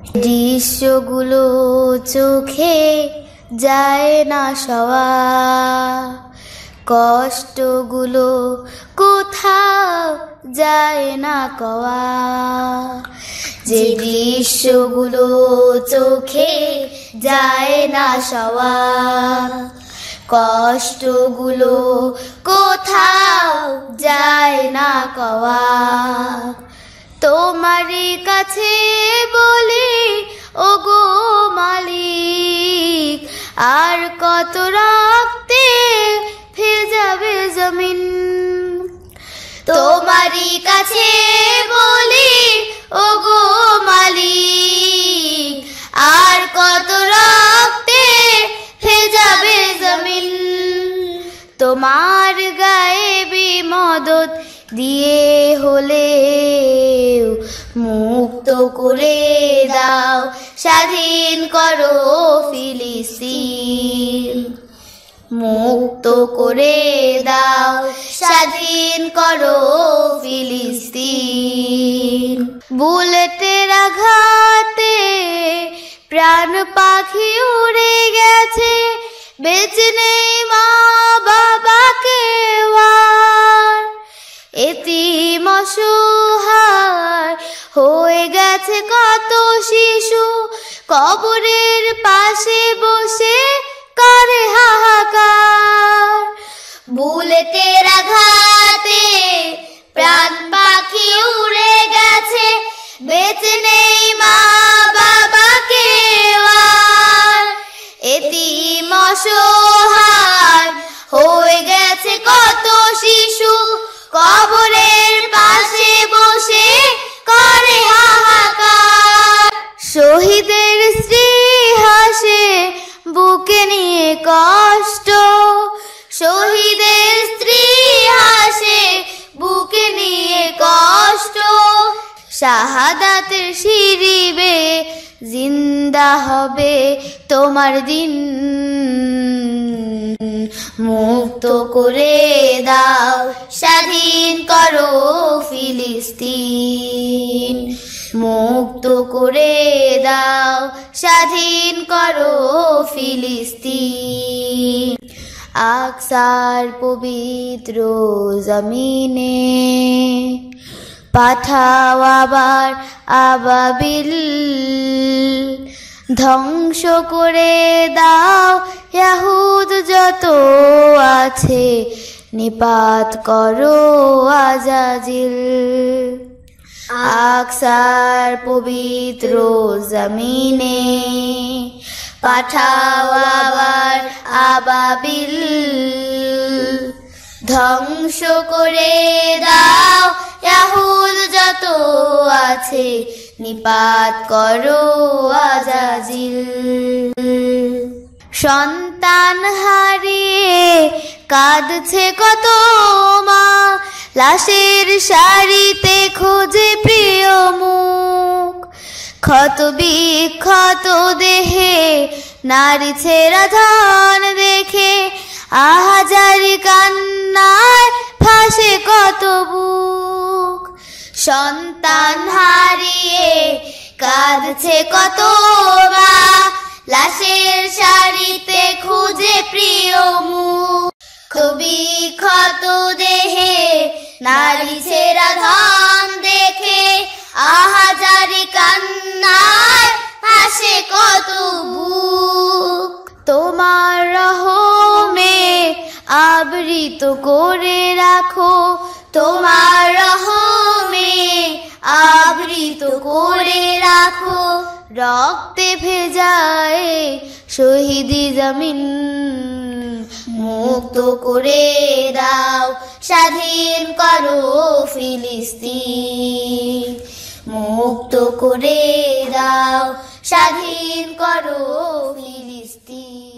দৃশ্যগুলো চোখে যায় না সওয়া, কষ্টগুলো কোথাও যায় না কওয়া। যে দৃশ্যগুলো চোখে যায় না সওয়া, কষ্টগুলো কোথাও যায় না কওয়া। তোমারই কাছে বলি ওগো মালিক, আর কত রাখতে ভেজাবে জমিন। তোমারই কাছে বলি ওগো মালিক, আর কত রাখতে ভেজাবে জমিন। তোমার গায়েবী মদদ দিয়ে হলে মুক্ত করে দাও, স্বাধীন করো ফিলিস্তিন। মুক্ত করে দাও, স্বাধীন করো ফিলিস্তিন। বুলেটের আঘাতে প্রাণ পাখি উড়ে গেছে, বেঁচে নেই মা বাবাকে আর। এতিম অসহায় হয়ে গেছে কত শিশু, কবরের পাশে বসে করে হাহাকার। বুলেটের আঘাতে প্রাণ পাখি উড়ে গেছে, বেঁচে নেই মা বাবাকে আর। এতিম অসহায় হয়ে গেছে কত শিশু, কবরের পাশে বসে করে হাহাকার। শহীদের স্ত্রী হাসে বুকে নিয়ে কষ্ট, শহীদের স্ত্রী হাসে বুকে নিয়ে কষ্ট। শাহাদাতের সিঁড়ি বেয়ে জিন্দা হবে তোমার দিন। মুক্ত করে দাও, স্বাধীন করো ফিলিস্তিন। মুক্ত করে দাও, স্বাধীন করো ফিলিস্তিন। আকসার পবিত্র জমিনে পাঠাও আবার আবাবিল, ধ্বংস করে দাও ইয়াহুদ যত আছে, নিপাত করো আজাজিল। আকসার পবিত্র জমিনে পাঠাও আবার আবাবিল, ধ্বংস করে দাও ইয়াহুদ যত আছে, নিপাত করো আজাজিল। সন্তান হারিয়ে কাঁদছে কত মা, লাশের শাড়িতে খোঁজে প্রিয় মুখ। ক্ষত বিক্ষত দেহে নারী ছেঁড়া ধন দেখে, আহাজারি কান্নায় ভাসে কত বুক। সন্তান হারিয়ে কাঁদছে কত মা, লাশের শাড়িতে খুঁজে প্রিয় মুখ। খুবই ক্ষত দেহে নারী ছেঁড়া ধন দেখে, আহাজারি কান্নায় ভাসে কত বুক। তোমার রহমে আবৃত করে রাখো, তোমার রহমে আবৃত করে রাখো। রক্তে ভেজায় শহীদি জমিন, মুক্ত করে দাও, স্বাধীন করো ফিলিস্তিন। মুক্ত করে দাও, স্বাধীন করো ফিলিস্তিন।